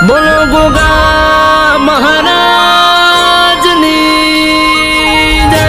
બોલો ગોગા મહારાજની જય।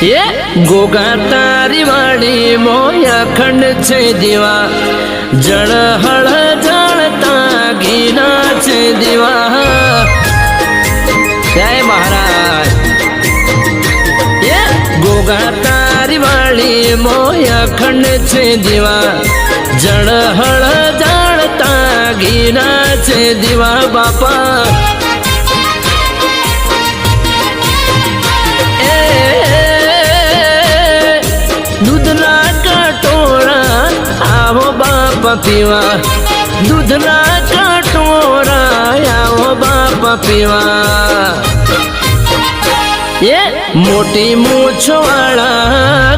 ये गोगा तारी वाड़ी मोया खंड छे दीवा जड़ हड़ जड़ता घीना छे दीवा। जय महाराज। ये गोगा तारी वाड़ी मोया खंड छे दीवा जड़ हड़ जड़ता घीना छे दीवा बापा। आओ बाप पीवा दूधना कटोरा आओ बाप पीवा। ये मोटी मूछ वाला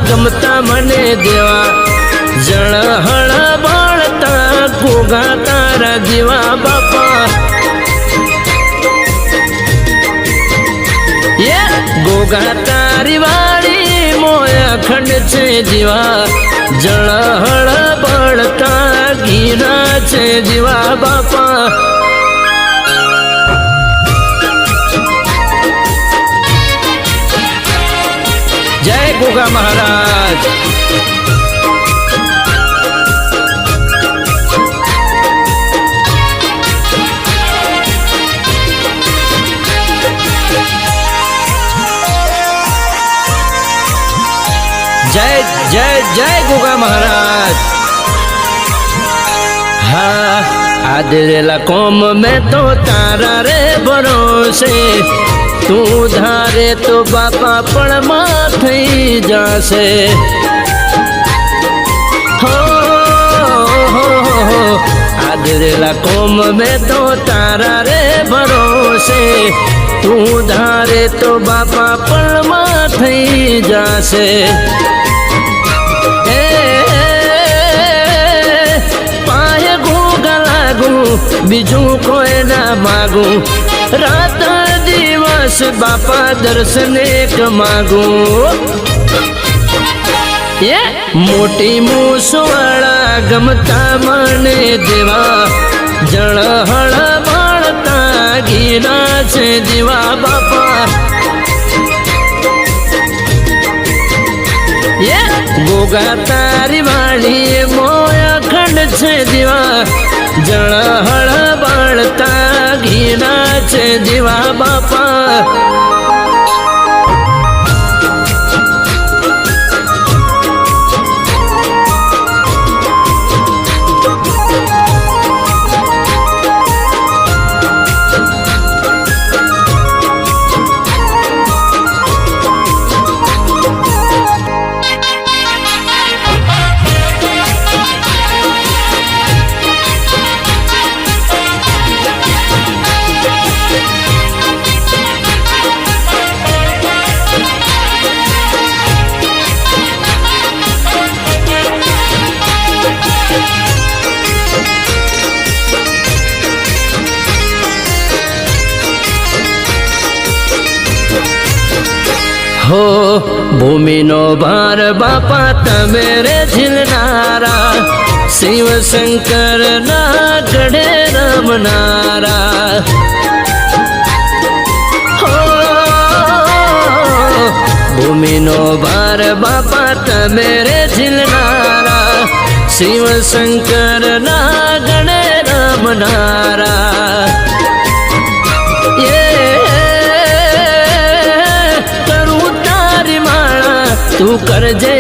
गमता मने देवा जड़ हड़ बड़ता गोगा तारा जीवा बापा। ये गोगा तारी वाली मोया खंड छे जीवा जड़ हड़ बड़ता घीना छे जीवा बापा। जय गोगा महाराज। जय जय जय गोगा महाराज। हाँ आदरेला कौम में तो तारा रे भरोसे तू धारे तो बापा पण माथी जासे। हो आदरेला कौम में तो तारा रे भरोसे तू धारे तो बापा पण माथी जासे। बीजू कोई ना मागू रात दिवस बापा दर्शन एक मागू। ये मोटी मूस वाला गमता मने देवा जड़ हड़ बड़ता घीना छे जीवा बापा। ये गोगा तारी वाली मोया खंड छे दीवा जड़ हड़ बड़ता घीना छे जीवा बापा। हो भूमि नो भार बापा तमेरे झिलनारा शिव शंकर ना गढ़े रमनारा। हो भूमि नो भार बापा तमेरे झिलनारा शिव शंकर ना गढ़े रमनारा। तू कर जे